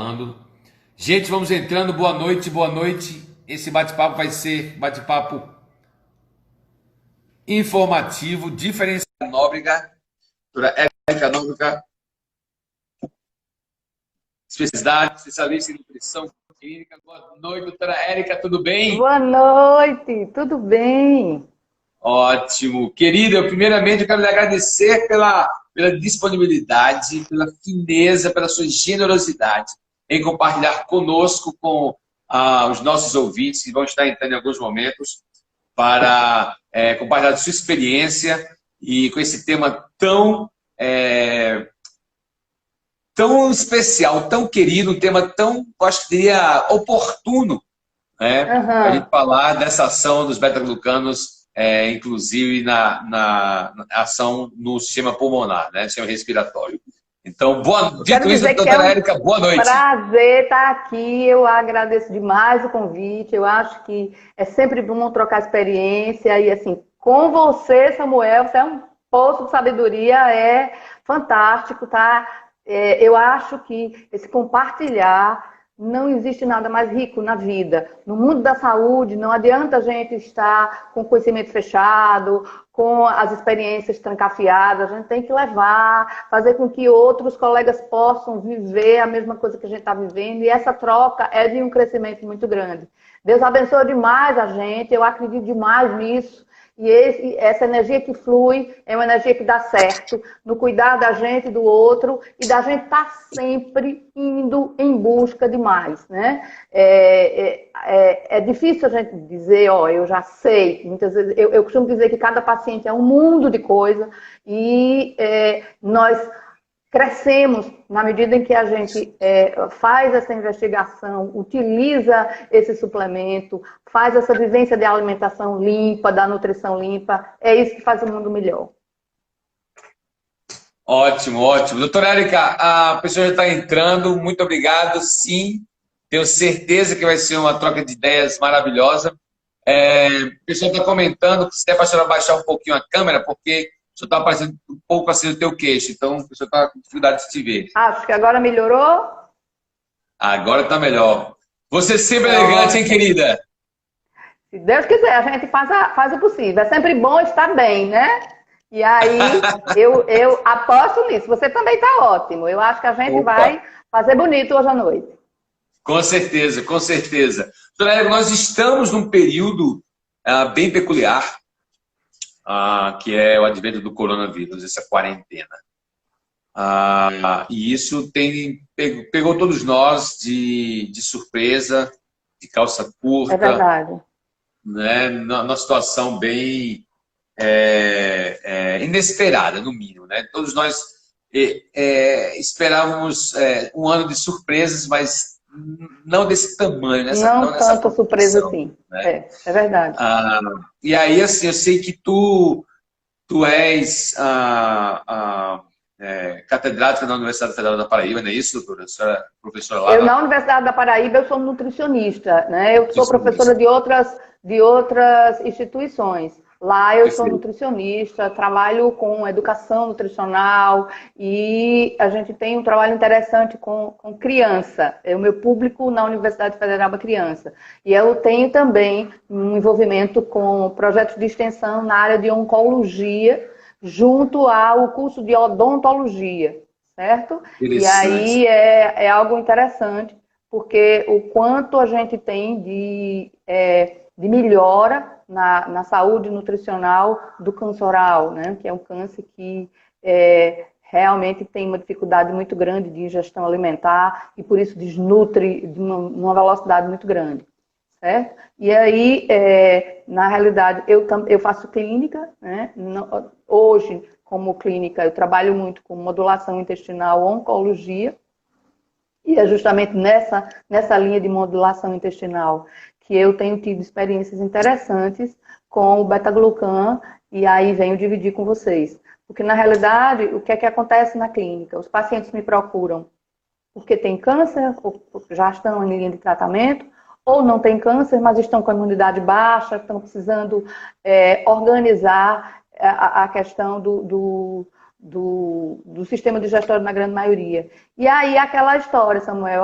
falando. Gente, vamos entrando. Boa noite, boa noite. Esse bate-papo vai ser bate-papo informativo, diferenciado. Nóbrega, doutora Érica Nóbrega, especialista em nutrição clínica. Boa noite, doutora Érica, tudo bem? Boa noite, tudo bem? Ótimo. Querida, primeiramente eu quero lhe agradecer pela disponibilidade, pela fineza, pela sua generosidade em compartilhar conosco, com os nossos ouvintes, que vão estar entrando em alguns momentos, para compartilhar sua experiência e com esse tema tão especial, tão querido, um tema tão, eu acho que diria, oportuno, né? Para a gente Aham. falar dessa ação dos beta-glucanos, inclusive na ação no sistema pulmonar, né? Sistema respiratório. Então, Eu quero dito isso, dizer que é doutora um Érica, boa noite. prazer estar aqui. Eu agradeço demais o convite. Eu acho que é sempre bom trocar experiência. E assim, com você, Samuel, você é um poço de sabedoria, é fantástico, tá? Eu acho que esse compartilhar não existe nada mais rico na vida. No mundo da saúde, não adianta a gente estar com conhecimento fechado, com as experiências trancafiadas. A gente tem que levar, fazer com que outros colegas possam viver a mesma coisa que a gente está vivendo. E essa troca é de um crescimento muito grande. Deus abençoe demais a gente, eu acredito demais nisso. E essa energia que flui é uma energia que dá certo no cuidar da gente e do outro, e da gente estar sempre indo em busca de mais, né? É difícil a gente dizer, ó, eu já sei. Muitas vezes eu costumo dizer que cada paciente é um mundo de coisa, e nós crescemos na medida em que a gente faz essa investigação, utiliza esse suplemento, faz essa vivência de alimentação limpa, da nutrição limpa. É isso que faz o mundo melhor. Ótimo, ótimo. Doutora Érica, a pessoa já está entrando, muito obrigado. Sim, tenho certeza que vai ser uma troca de ideias maravilhosa. O pessoal está comentando que se der para a senhora baixar um pouquinho a câmera, porque só está aparecendo um pouco assim no teu queixo, então o pessoal está com dificuldade de te ver. Acho que agora melhorou. Agora está melhor. Você sempre elegante, hein, Pronto. querida? Se Deus quiser, a gente faz o possível. É sempre bom estar bem, né? E aí, eu aposto nisso. Você também está ótimo. Eu acho que a gente Opa, vai fazer bonito hoje à noite. com certeza, com certeza. Doutora Érica, nós estamos num período bem peculiar, que é o advento do coronavírus, essa quarentena. E isso pegou todos nós de surpresa, de calça É curta, verdade. né? Numa situação bem inesperada, no mínimo, né? Todos nós esperávamos um ano de surpresas, mas não desse tamanho, não Não nessa tanta surpresa proporção, assim. né? É verdade. Ah, e aí, assim, eu sei que tu és catedrática da Universidade Federal da Paraíba, não é isso, doutora? A senhora é professora lá Eu, na na Universidade da Paraíba, eu sou nutricionista, né? Eu sou professora nutricionista. de outras instituições. Lá eu sou Perfeito. nutricionista, trabalho com educação nutricional, e a gente tem um trabalho interessante com criança. O meu público na Universidade Federal é criança. E eu tenho também um envolvimento com projetos de extensão na área de oncologia, junto ao curso de odontologia, certo? E Interessante. aí é algo interessante, porque o quanto a gente tem de melhora na saúde nutricional do câncer oral, né? Que é um câncer que realmente tem uma dificuldade muito grande de ingestão alimentar, e por isso desnutre de uma velocidade muito grande. Certo? E aí, na realidade, eu faço clínica, né? Hoje, como clínica, eu trabalho muito com modulação intestinal, oncologia, e é justamente nessa linha de modulação intestinal que eu tenho tido experiências interessantes com o beta-glucan, e aí venho dividir com vocês. Porque, na realidade, o que é que acontece na clínica? Os pacientes me procuram porque tem câncer, ou já estão em linha de tratamento, ou não tem câncer, mas estão com a imunidade baixa, estão precisando organizar a questão do sistema digestório na grande maioria. E aí aquela história, Samuel,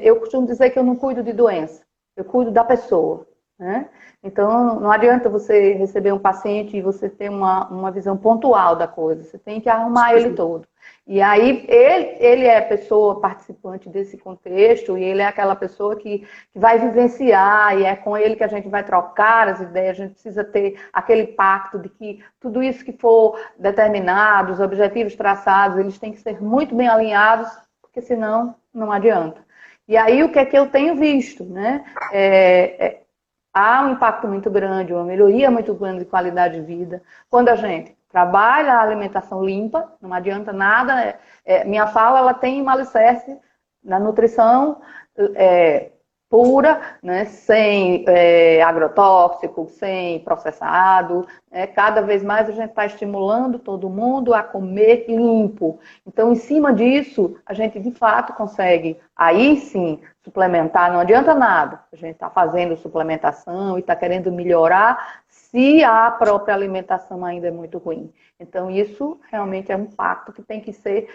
eu costumo dizer que eu não cuido de doença, eu cuido da pessoa, né? Então, não adianta você receber um paciente e você ter uma visão pontual da coisa, você tem que arrumar ele todo. E aí, ele é a pessoa participante desse contexto, e ele é aquela pessoa que vai vivenciar, e é com ele que a gente vai trocar as ideias, a gente precisa ter aquele pacto de que tudo isso que for determinado, os objetivos traçados, eles têm que ser muito bem alinhados, porque senão não adianta. E aí, o que é que eu tenho visto, né? Há um impacto muito grande, uma melhoria muito grande de qualidade de vida. Quando a gente trabalha a alimentação limpa, não adianta nada. Minha fala ela tem um alicerce na nutrição pura, né, sem agrotóxico, sem processado. Cada vez mais a gente está estimulando todo mundo a comer limpo. Então, em cima disso, a gente de fato consegue, aí sim, suplementar. Não adianta nada. A gente está fazendo suplementação e está querendo melhorar se a própria alimentação ainda é muito ruim. Então, isso realmente é um pacto que tem que ser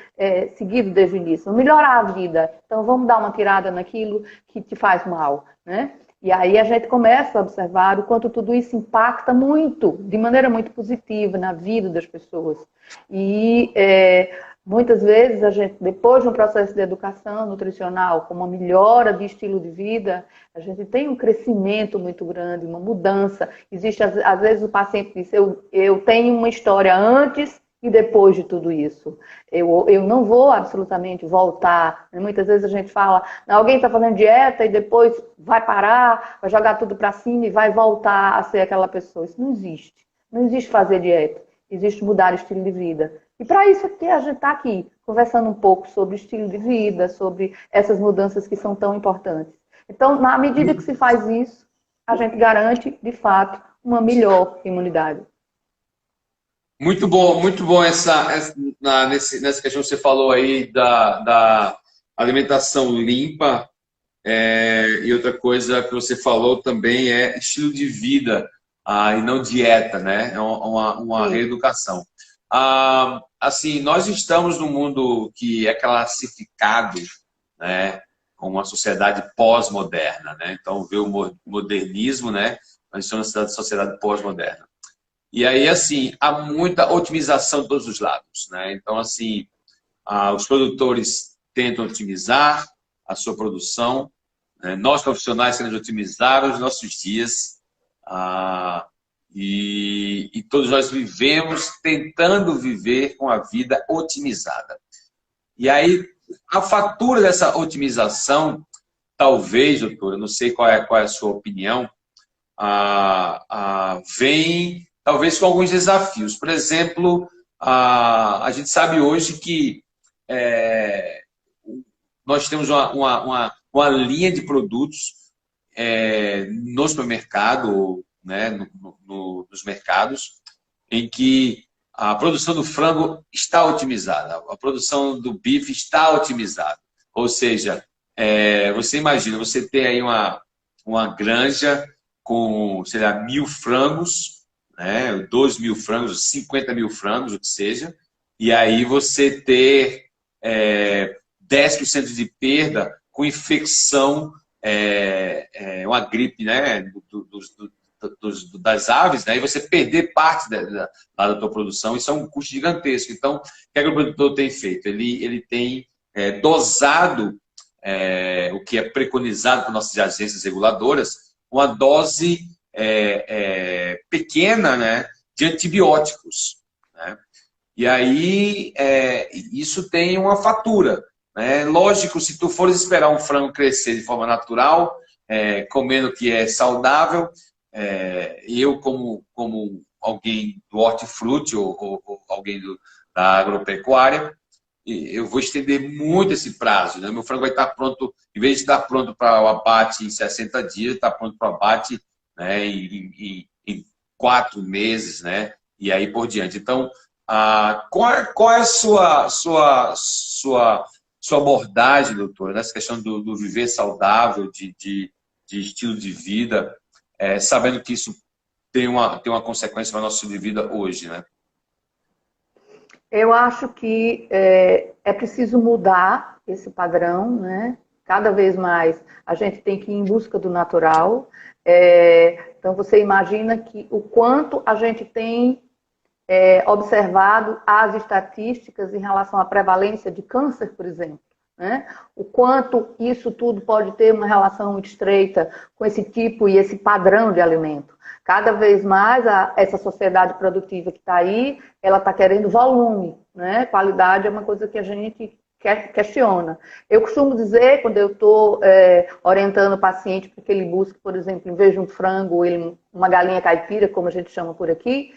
seguido desde o início. Melhorar a vida. Então, vamos dar uma tirada naquilo que te faz mal, né? E aí a gente começa a observar o quanto tudo isso impacta muito, de maneira muito positiva, na vida das pessoas. E muitas vezes a gente, depois de um processo de educação nutricional, com uma melhora de estilo de vida, a gente tem um crescimento muito grande, uma mudança. Existe, às vezes, o paciente diz, eu tenho uma história antes e depois de tudo isso. Eu não vou absolutamente voltar. Muitas vezes a gente fala, alguém está fazendo dieta e depois vai parar, vai jogar tudo para cima e vai voltar a ser aquela pessoa. Isso não existe. Não existe fazer dieta. Existe mudar o estilo de vida. E para isso aqui a gente está aqui, conversando um pouco sobre estilo de vida, sobre essas mudanças que são tão importantes. Então, na medida que se faz isso, a gente garante, de fato, uma melhor imunidade. Muito bom nessa questão que você falou aí da alimentação limpa. E outra coisa que você falou também é estilo de vida, e não dieta, né? É uma reeducação. Assim, nós estamos num mundo que é classificado, né, como uma sociedade pós-moderna, né? Então, vê o modernismo, né? Nós estamos numa sociedade pós-moderna. E aí, assim, há muita otimização de todos os lados, né? Então, assim, os produtores tentam otimizar a sua produção, né? Nós, profissionais, temos de otimizar os nossos dias, e todos nós vivemos tentando viver com a vida otimizada. E aí, a fatura dessa otimização, talvez, doutora, não sei qual é a sua opinião, vem talvez com alguns desafios. Por exemplo, a gente sabe hoje que nós temos uma linha de produtos no supermercado, né, nos mercados, em que a produção do frango está otimizada, a produção do bife está otimizada. Ou seja, você imagina, você tem aí uma granja com, sei lá, 1.000 frangos, né, 2.000 frangos, 50.000 frangos, o que seja, e aí você ter 10% de perda com infecção, uma gripe, né, das aves, né, e você perder parte da tua produção, isso é um custo gigantesco. Então, o que o produtor tem feito? Ele tem dosado o que é preconizado por nossas agências reguladoras, uma dose pequena, né, de antibióticos, né? E aí isso tem uma fatura, né? Lógico, se tu fores esperar um frango crescer de forma natural, comendo o que é saudável, eu como alguém do hortifruti ou alguém da agropecuária, eu vou estender muito esse prazo, né? Meu frango vai estar pronto, em vez de estar pronto para o abate em 60 dias, está pronto para o abate, né, em 4 meses, né? E aí por diante. Então, qual é a sua abordagem, doutor, nessa questão do viver saudável, de estilo de vida, sabendo que isso tem uma consequência para o nosso estilo de vida hoje, né? Eu acho que é preciso mudar esse padrão, né? Cada vez mais a gente tem que ir em busca do natural. Então você imagina que o quanto a gente tem observado as estatísticas em relação à prevalência de câncer, por exemplo. Né? O quanto isso tudo pode ter uma relação muito estreita com esse tipo e esse padrão de alimento. Cada vez mais essa sociedade produtiva que está aí, ela está querendo volume, né? Qualidade é uma coisa que a gente questiona. Eu costumo dizer, quando eu estou orientando o paciente para que ele busque, por exemplo, em vez de um frango, uma galinha caipira, como a gente chama por aqui,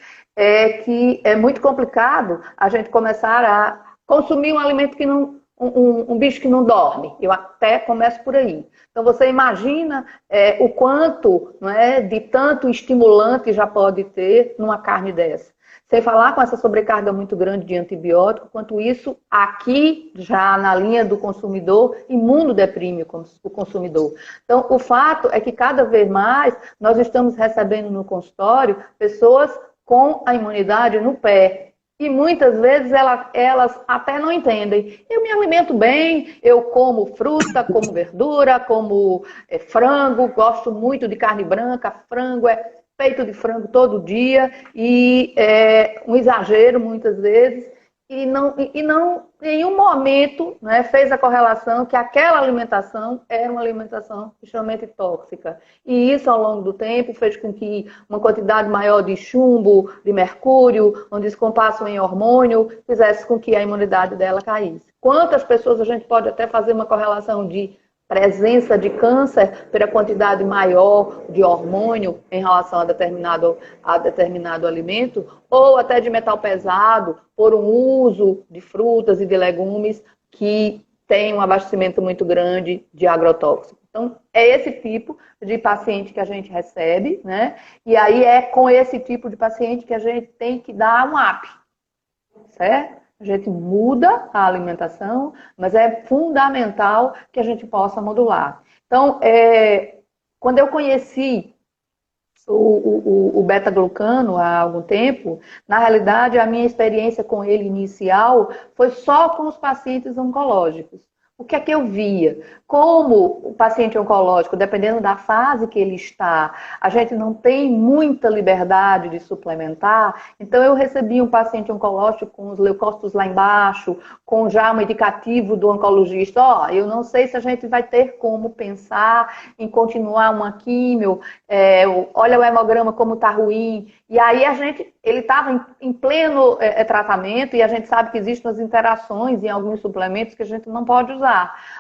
que é muito complicado a gente começar a consumir um alimento que não... Um bicho que não dorme. Eu até começo por aí. Então, você imagina o quanto, não é, de tanto estimulante já pode ter numa carne dessa. Sem falar com essa sobrecarga muito grande de antibiótico, quanto isso aqui, já na linha do consumidor, imunodeprime o consumidor. Então, o fato é que cada vez mais nós estamos recebendo no consultório pessoas com a imunidade no pé. E muitas vezes elas até não entendem. Eu me alimento bem, eu como fruta, como verdura, como frango, gosto muito de carne branca, frango é peito de frango todo dia, e um exagero muitas vezes, e não em nenhum momento, né, fez a correlação que aquela alimentação era uma alimentação extremamente tóxica. E isso, ao longo do tempo, fez com que uma quantidade maior de chumbo, de mercúrio, um descompasso em hormônio, fizesse com que a imunidade dela caísse. Quantas pessoas a gente pode até fazer uma correlação de presença de câncer pela quantidade maior de hormônio em relação a determinado alimento, ou até de metal pesado, por um uso de frutas e de legumes que tem um abastecimento muito grande de agrotóxico. Então, é esse tipo de paciente que a gente recebe, né? E aí é com esse tipo de paciente que a gente tem que dar um up, certo? A gente muda a alimentação, mas é fundamental que a gente possa modular. Então, quando eu conheci o beta-glucano há algum tempo, na realidade, a minha experiência com ele inicial foi só com os pacientes oncológicos. O que é que eu via? Como o paciente oncológico, dependendo da fase que ele está, a gente não tem muita liberdade de suplementar, então eu recebi um paciente oncológico com os leucócitos lá embaixo, com já um indicativo do oncologista, eu não sei se a gente vai ter como pensar em continuar uma químio, olha o hemograma como está ruim, e aí ele estava em pleno tratamento, e a gente sabe que existem as interações em alguns suplementos que a gente não pode usar.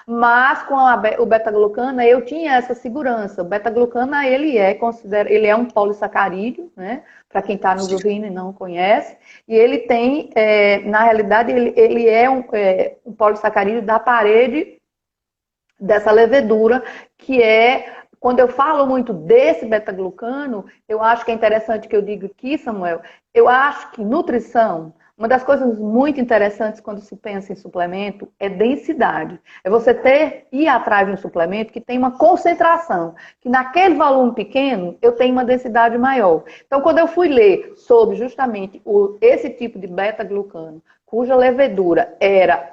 Mas com o beta-glucana eu tinha essa segurança. O beta-glucana ele é um polissacarídeo, né? Para quem está nos ouvindo e não conhece, e ele tem, na realidade, ele é um polissacarídeo da parede dessa levedura, que quando eu falo muito desse beta-glucano, eu acho que é interessante que eu diga aqui, Samuel, eu acho que nutrição, uma das coisas muito interessantes quando se pensa em suplemento é densidade. É você ir atrás de um suplemento que tem uma concentração, que naquele volume pequeno eu tenho uma densidade maior. Então, quando eu fui ler sobre justamente esse tipo de beta-glucano, cuja levedura era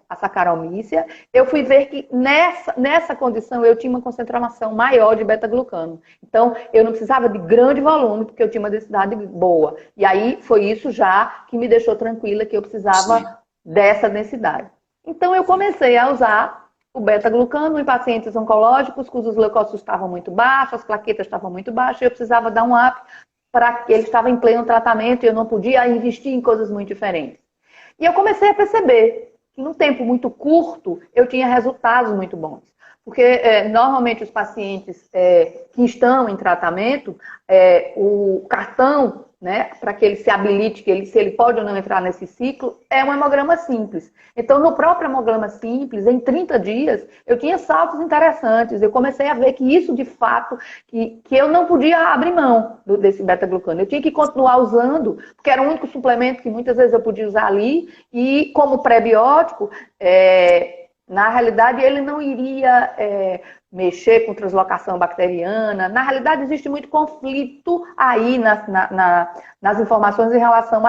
a Saccharomyces, eu fui ver que nessa condição eu tinha uma concentração maior de beta-glucano. Então, eu não precisava de grande volume, porque eu tinha uma densidade boa. E aí, foi isso já que me deixou tranquila, que eu precisava dessa densidade. Então, eu comecei a usar o beta-glucano em pacientes oncológicos, cujos leucócitos estavam muito baixos, as plaquetas estavam muito baixas, e eu precisava dar um up para que ele estava em pleno tratamento e eu não podia investir em coisas muito diferentes. E eu comecei a perceber que num tempo muito curto eu tinha resultados muito bons. Porque normalmente os pacientes que estão em tratamento, o cartão, né, para que ele se habilite, se ele pode ou não entrar nesse ciclo, é um hemograma simples. Então, no próprio hemograma simples, em 30 dias, eu tinha saltos interessantes. Eu comecei a ver que isso, de fato, que eu não podia abrir mão desse beta-glucano. Eu tinha que continuar usando, porque era o único suplemento que muitas vezes eu podia usar ali. E como pré-biótico, na realidade, ele não iria mexer com translocação bacteriana. Na realidade, existe muito conflito aí nas informações em relação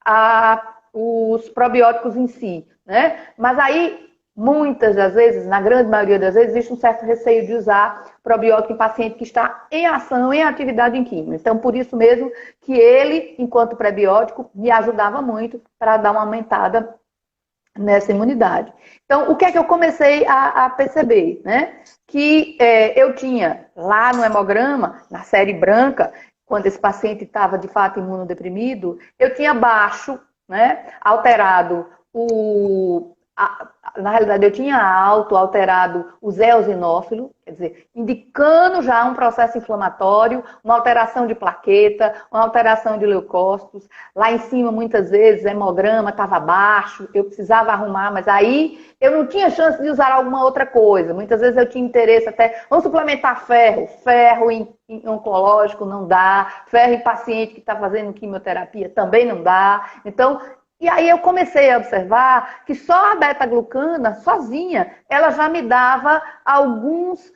a os probióticos em si, né? Mas aí, muitas das vezes, na grande maioria das vezes, existe um certo receio de usar probiótico em paciente que está em ação, em atividade em químio. Então, por isso mesmo que ele, enquanto prebiótico, me ajudava muito para dar uma aumentada nessa imunidade. Então, o que é que eu comecei a perceber, né? Que eu tinha lá no hemograma, na série branca, quando esse paciente estava de fato imunodeprimido, eu tinha baixo, né? Alterado na realidade, eu tinha alterado o eosinófilo, quer dizer, indicando já um processo inflamatório, uma alteração de plaqueta, uma alteração de leucócitos. Lá em cima, muitas vezes, o hemograma estava baixo, eu precisava arrumar, mas aí eu não tinha chance de usar alguma outra coisa. Muitas vezes eu tinha interesse até, vamos suplementar ferro. Ferro em oncológico não dá, ferro em paciente que está fazendo quimioterapia também não dá. Então, e aí eu comecei a observar que só a beta-glucana, sozinha, ela já me dava alguns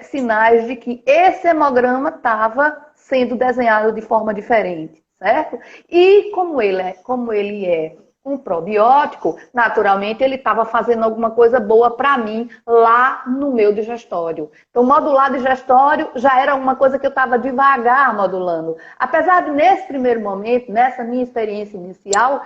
sinais de que esse hemograma estava sendo desenhado de forma diferente, certo? E como ele é um probiótico, naturalmente ele estava fazendo alguma coisa boa para mim lá no meu digestório. Então, modular digestório já era uma coisa que eu estava devagar modulando. Apesar de, nesse primeiro momento, nessa minha experiência inicial,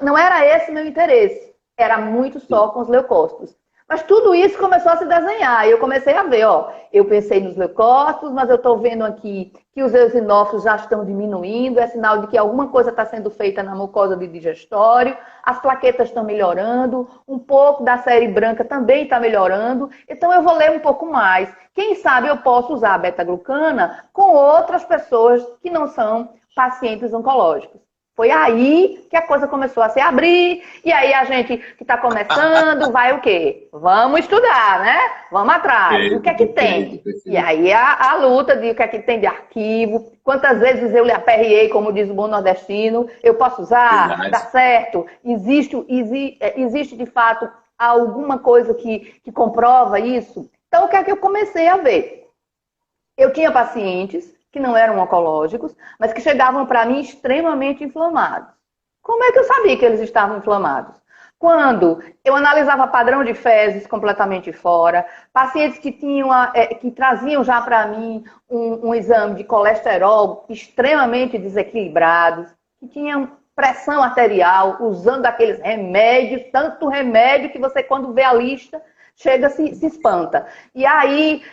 não era esse meu interesse. Era muito só com os leucócitos. Mas tudo isso começou a se desenhar. E eu comecei a ver, ó, eu pensei nos leucócitos, mas eu estou vendo aqui que os eosinófilos já estão diminuindo, é sinal de que alguma coisa está sendo feita na mucosa de digestório, as plaquetas estão melhorando, um pouco da série branca também está melhorando, então eu vou ler um pouco mais. Quem sabe eu posso usar a beta-glucana com outras pessoas que não são pacientes oncológicos. Foi aí que a coisa começou a se abrir, e aí a gente que está começando vai o quê? Vamos estudar, né? Vamos atrás. O que é que tem? E aí a luta de o que é que tem de arquivo, quantas vezes eu lhe aperriei, como diz o bom nordestino, eu posso usar, dá certo, existe de fato alguma coisa que comprova isso? Então o que é que eu comecei a ver? Eu tinha pacientes que não eram oncológicos, mas que chegavam para mim extremamente inflamados. Como é que eu sabia que eles estavam inflamados? Quando eu analisava padrão de fezes completamente fora, pacientes que traziam já para mim um exame de colesterol extremamente desequilibrados, que tinham pressão arterial, usando aqueles remédios, tanto remédio que você, quando vê a lista, chega, se espanta. E aí,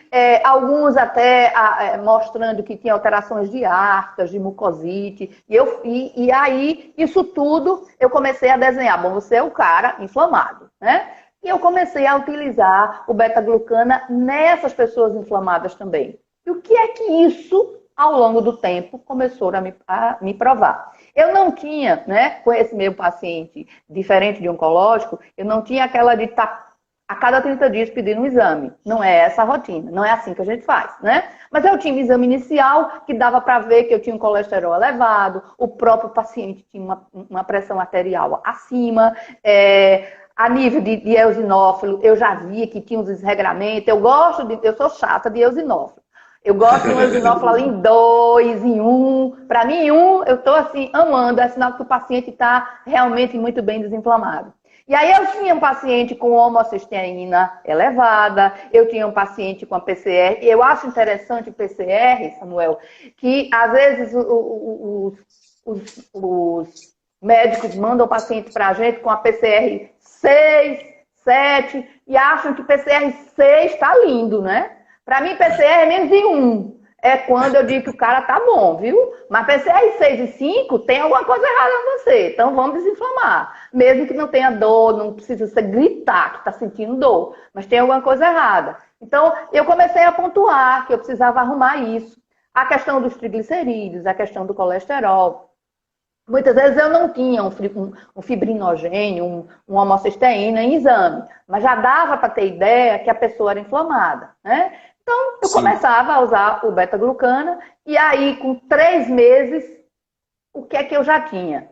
alguns até mostrando que tinha alterações de aftas, de mucosite. E aí, isso tudo, eu comecei a desenhar. Bom, você é o cara inflamado, né? E eu comecei a utilizar o beta-glucana nessas pessoas inflamadas também. E o que é que isso, ao longo do tempo, começou a me provar? Eu não tinha, né, com esse meu paciente, diferente de oncológico, eu não tinha aquela de estar a cada 30 dias pedindo um exame. Não é essa a rotina, não é assim que a gente faz, né? Mas eu tinha um exame inicial que dava para ver que eu tinha um colesterol elevado, o próprio paciente tinha uma pressão arterial acima, a nível de eosinófilo, eu já via que tinha uns desregramentos. Eu sou chata de eosinófilo. Eu gosto de um eosinófilo ali em 2, em 1. Para mim, em 1, eu estou assim, amando. É sinal que o paciente está realmente muito bem desinflamado. E aí eu tinha um paciente com homocisteína elevada, eu tinha um paciente com a PCR. Eu acho interessante o PCR, Samuel, que às vezes os médicos mandam o paciente para a gente com a PCR 6, 7 e acham que PCR 6 está lindo, né? Para mim, PCR é menos de 1. É quando eu digo que o cara tá bom, viu? Mas PCR 6 e 5 tem alguma coisa errada em você. Então vamos desinflamar. Mesmo que não tenha dor, não precisa você gritar que tá sentindo dor. Mas tem alguma coisa errada. Então eu comecei a pontuar que eu precisava arrumar isso. A questão dos triglicerídeos, a questão do colesterol. Muitas vezes eu não tinha um fibrinogênio, um homocisteína em exame. Mas já dava para ter ideia que a pessoa era inflamada, né? Então, eu começava a usar o beta-glucana e aí, com 3 meses, o que é que eu já tinha?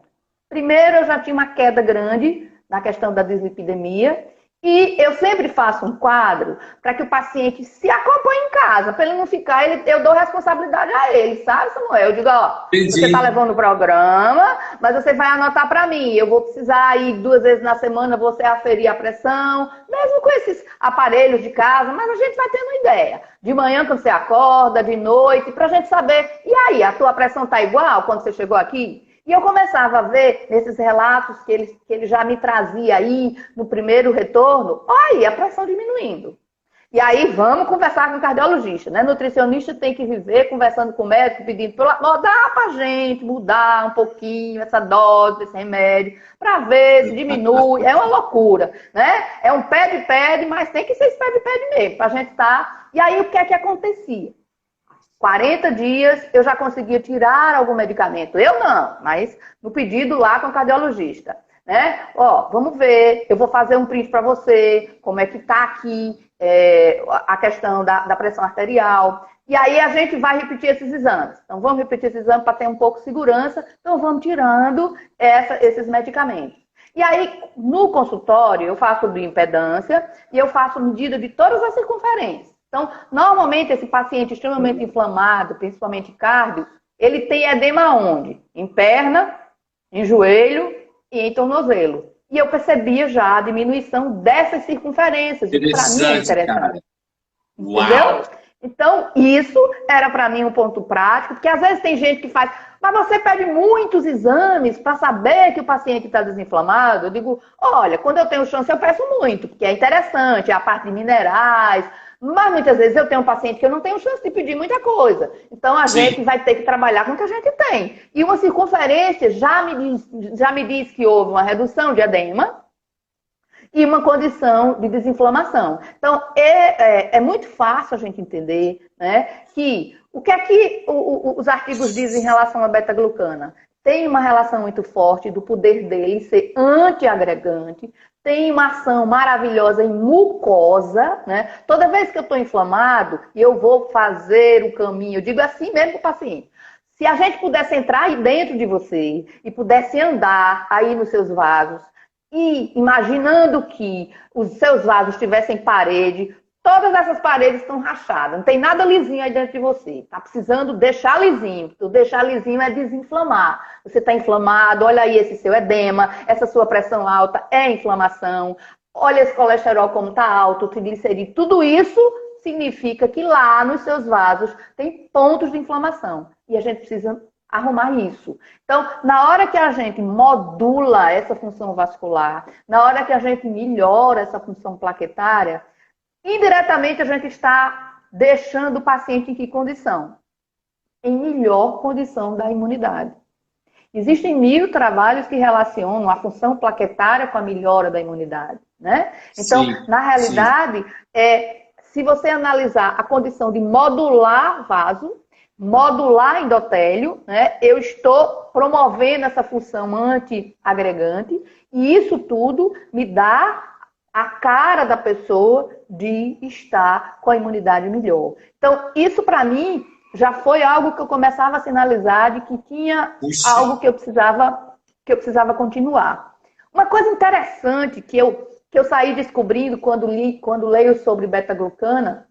Primeiro, eu já tinha uma queda grande na questão da dislipidemia E eu sempre faço um quadro para que o paciente se acompanhe em casa, para ele não ficar, eu dou responsabilidade a ele, sabe, Samuel? Eu digo, ó, você está Entendi. levando o programa, mas você vai anotar para mim. Eu vou precisar ir 2 vezes na semana, você aferir a pressão, mesmo com esses aparelhos de casa, mas a gente vai tendo ideia. De manhã, quando você acorda, de noite, para a gente saber, e aí, a tua pressão está igual quando você chegou aqui? E eu começava a ver nesses relatos que ele já me trazia aí no primeiro retorno, olha, a pressão diminuindo. E aí vamos conversar com o cardiologista, né? Nutricionista tem que viver conversando com o médico, pedindo, dá pra gente mudar um pouquinho essa dose desse remédio, para ver se diminui. É uma loucura, né? É um pede, mas tem que ser esse pede mesmo, pra gente estar. E aí o que é que acontecia? 40 dias eu já conseguia tirar algum medicamento. Eu não, mas no pedido lá com o cardiologista. Né? Ó, vamos ver, eu vou fazer um print para você, como é que tá aqui a questão da pressão arterial. E aí a gente vai repetir esses exames. Então vamos repetir esses exames para ter um pouco de segurança. Então vamos tirando esses medicamentos. E aí, no consultório, eu faço bioimpedância e eu faço medida de todas as circunferências. Então, normalmente, esse paciente extremamente inflamado, principalmente cardio, ele tem edema onde? Em perna, em joelho e em tornozelo. E eu percebia já a diminuição dessas circunferências. Para mim é interessante. Cara. Entendeu? Uau. Então, isso era para mim um ponto prático, porque às vezes tem gente que faz, mas você pede muitos exames para saber que o paciente está desinflamado. Eu digo, olha, quando eu tenho chance eu peço muito, porque é interessante, é a parte de minerais, mas muitas vezes eu tenho um paciente que eu não tenho chance de pedir muita coisa. Então a gente vai ter que trabalhar com o que a gente tem. E uma circunferência já me diz que houve uma redução de edema e uma condição de desinflamação. Então, é muito fácil a gente entender, né, que o que é que os artigos dizem em relação à beta-glucana? Tem uma relação muito forte do poder dele ser antiagregante, tem uma ação maravilhosa em mucosa, né? Toda vez que eu estou inflamado e eu vou fazer o caminho, eu digo assim mesmo para o paciente, se a gente pudesse entrar aí dentro de você e pudesse andar aí nos seus vasos, e imaginando que os seus vasos tivessem parede, todas essas paredes estão rachadas, não tem nada lisinho aí dentro de você. Está precisando deixar lisinho. Tu deixar lisinho é desinflamar. Você está inflamado, olha aí esse seu edema, essa sua pressão alta é inflamação, olha esse colesterol como está alto, o triglicerídeo, tudo isso significa que lá nos seus vasos tem pontos de inflamação. E a gente precisa arrumar isso. Então, na hora que a gente modula essa função vascular, na hora que a gente melhora essa função plaquetária, indiretamente a gente está deixando o paciente em que condição? Em melhor condição da imunidade. Existem 1000 trabalhos que relacionam a função plaquetária com a melhora da imunidade, né? Então, na realidade, se você analisar a condição de modular vaso, modular endotélio, né? Eu estou promovendo essa função antiagregante e isso tudo me dá a cara da pessoa de estar com a imunidade melhor. Então, isso para mim já foi algo que eu começava a sinalizar de que tinha algo que eu precisava continuar. Uma coisa interessante que eu saí descobrindo quando leio sobre beta-glucana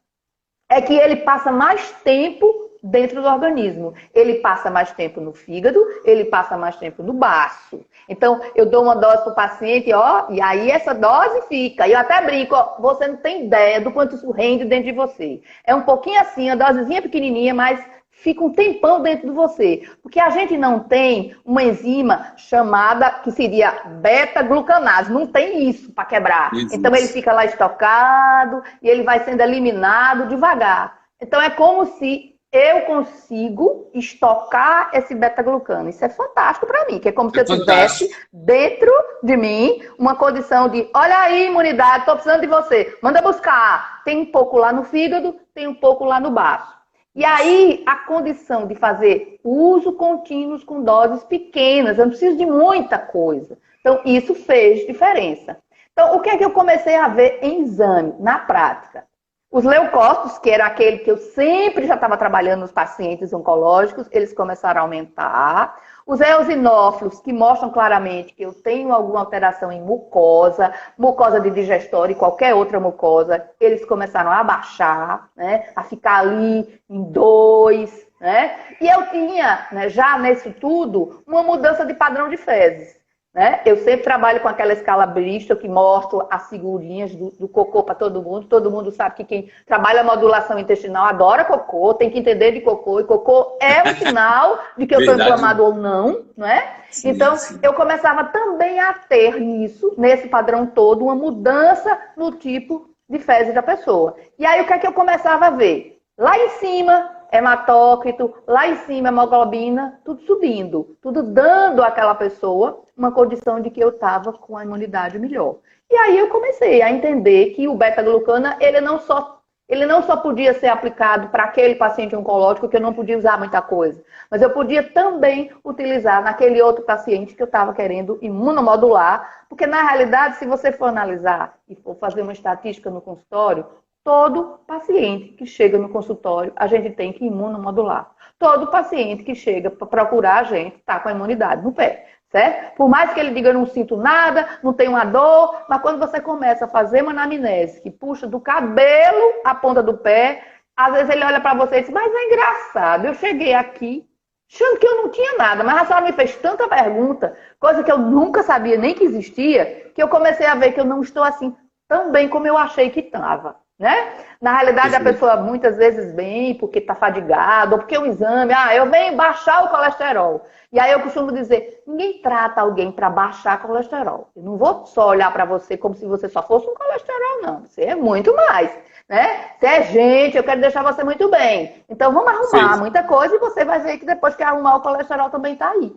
é que ele passa mais tempo dentro do organismo. Ele passa mais tempo no fígado, ele passa mais tempo no baço. Então, eu dou uma dose para o paciente, ó, e aí essa dose fica. E eu até brinco, ó, você não tem ideia do quanto isso rende dentro de você. É um pouquinho assim, a dosezinha pequenininha, mas fica um tempão dentro de você. Porque a gente não tem uma enzima chamada, que seria beta-glucanase. Não tem isso para quebrar. Então, ele fica lá estocado e ele vai sendo eliminado devagar. Então, é como se eu consigo estocar esse beta-glucano. Isso é fantástico para mim, que é como se eu tivesse dentro de mim uma condição de, olha aí, imunidade, estou precisando de você, manda buscar. Tem um pouco lá no fígado, tem um pouco lá no baço. E aí, a condição de fazer uso contínuo com doses pequenas, eu não preciso de muita coisa. Então, isso fez diferença. Então, o que é que eu comecei a ver em exame, na prática? Os leucócitos, que era aquele que eu sempre já estava trabalhando nos pacientes oncológicos, eles começaram a aumentar. Os eosinófilos, que mostram claramente que eu tenho alguma alteração em mucosa, mucosa de digestório e qualquer outra mucosa, eles começaram a baixar, né? A ficar ali em 2, né? E eu tinha, né, já nisso tudo, uma mudança de padrão de fezes. Né? Eu sempre trabalho com aquela escala Bristol que mostra as figurinhas do cocô para todo mundo. Todo mundo sabe que quem trabalha a modulação intestinal adora cocô, tem que entender de cocô. E cocô é um sinal de que eu estou Verdade. inflamado ou não, não é? Sim, Então, sim. eu começava também a ter nisso, nesse padrão todo, uma mudança no tipo de fezes da pessoa. E aí, o que é que eu começava a ver? Lá em cima, hematócrito, lá em cima, hemoglobina, tudo subindo, tudo dando àquela pessoa uma condição de que eu estava com a imunidade melhor. E aí eu comecei a entender que o beta-glucana, ele não só podia ser aplicado para aquele paciente oncológico, que eu não podia usar muita coisa, mas eu podia também utilizar naquele outro paciente que eu estava querendo imunomodular, porque na realidade, se você for analisar e for fazer uma estatística no consultório, todo paciente que chega no consultório, a gente tem que imunomodular. Todo paciente que chega para procurar a gente está com a imunidade no pé, certo? Por mais que ele diga, eu não sinto nada, não tenho uma dor, mas quando você começa a fazer uma anamnese que puxa do cabelo à ponta do pé, às vezes ele olha para você e diz, mas é engraçado, eu cheguei aqui achando que eu não tinha nada, mas a senhora me fez tanta pergunta, coisa que eu nunca sabia nem que existia, que eu comecei a ver que eu não estou assim tão bem como eu achei que estava. Né? Na realidade, a pessoa muitas vezes vem porque está fadigado, ou porque o exame, eu venho baixar o colesterol. E aí eu costumo dizer, ninguém trata alguém para baixar colesterol. Eu não vou só olhar para você como se você só fosse um colesterol, não. Você é muito mais. Né? Você é gente, eu quero deixar você muito bem. Então vamos arrumar muita coisa e você vai ver que depois que arrumar o colesterol também está aí.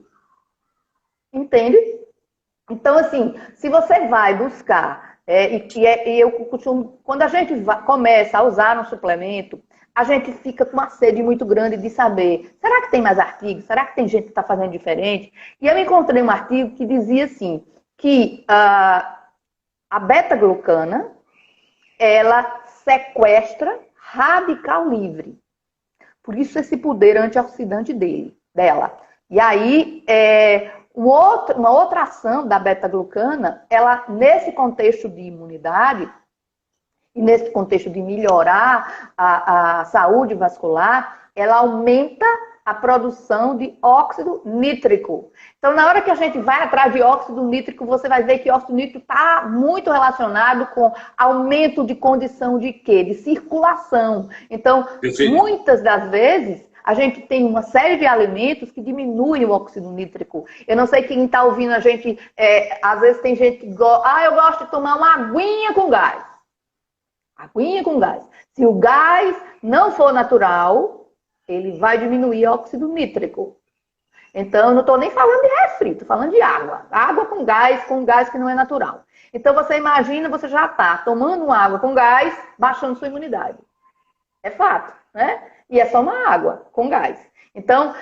Entende? Então, assim, se você vai buscar... E eu costumo, quando a gente começa a usar um suplemento, a gente fica com uma sede muito grande de saber, será que tem mais artigos? Será que tem gente que está fazendo diferente? E eu encontrei um artigo que dizia assim, que a beta-glucana, ela sequestra radical livre. Por isso esse poder antioxidante dela. E aí, uma outra ação da beta-glucana, ela, nesse contexto de imunidade, e nesse contexto de melhorar a saúde vascular, ela aumenta a produção de óxido nítrico. Então, na hora que a gente vai atrás de óxido nítrico, você vai ver que óxido nítrico está muito relacionado com aumento de condição de quê? De circulação. Então, muitas das vezes, a gente tem uma série de alimentos que diminuem o óxido nítrico. Eu não sei quem está ouvindo a gente, às vezes tem gente que gosta, eu gosto de tomar uma aguinha com gás. Aguinha com gás. Se o gás não for natural, ele vai diminuir o óxido nítrico. Então, eu não estou nem falando de refri, estou falando de água. Água com gás que não é natural. Então, você imagina, você já está tomando uma água com gás, baixando sua imunidade. É fato, né? E é só uma água com gás. Então,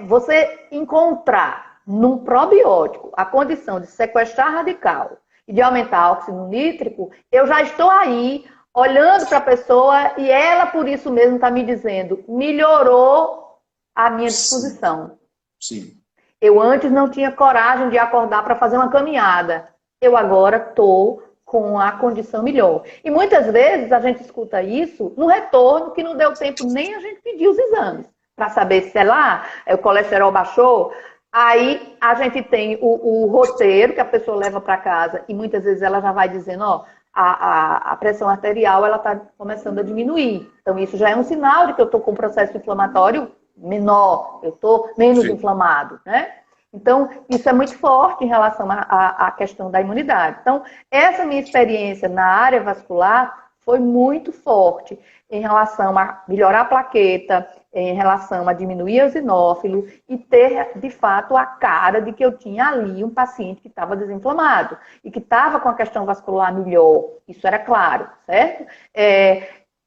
você encontrar num probiótico a condição de sequestrar radical e de aumentar o óxido nítrico, eu já estou aí olhando para a pessoa e ela, por isso mesmo, está me dizendo, melhorou a minha disposição. Sim. Eu antes não tinha coragem de acordar para fazer uma caminhada. Eu agora estou com a condição melhor. E muitas vezes a gente escuta isso no retorno que não deu tempo nem a gente pedir os exames para saber se, sei lá, o colesterol baixou. Aí a gente tem o roteiro que a pessoa leva para casa e muitas vezes ela já vai dizendo, a pressão arterial ela está começando a diminuir. Então isso já é um sinal de que eu estou com um processo inflamatório menor, eu estou menos inflamado, né? Então, isso é muito forte em relação à questão da imunidade. Então, essa minha experiência na área vascular foi muito forte em relação a melhorar a plaqueta, em relação a diminuir o eosinófilo e ter, de fato, a cara de que eu tinha ali um paciente que estava desinflamado e que estava com a questão vascular melhor. Isso era claro, certo?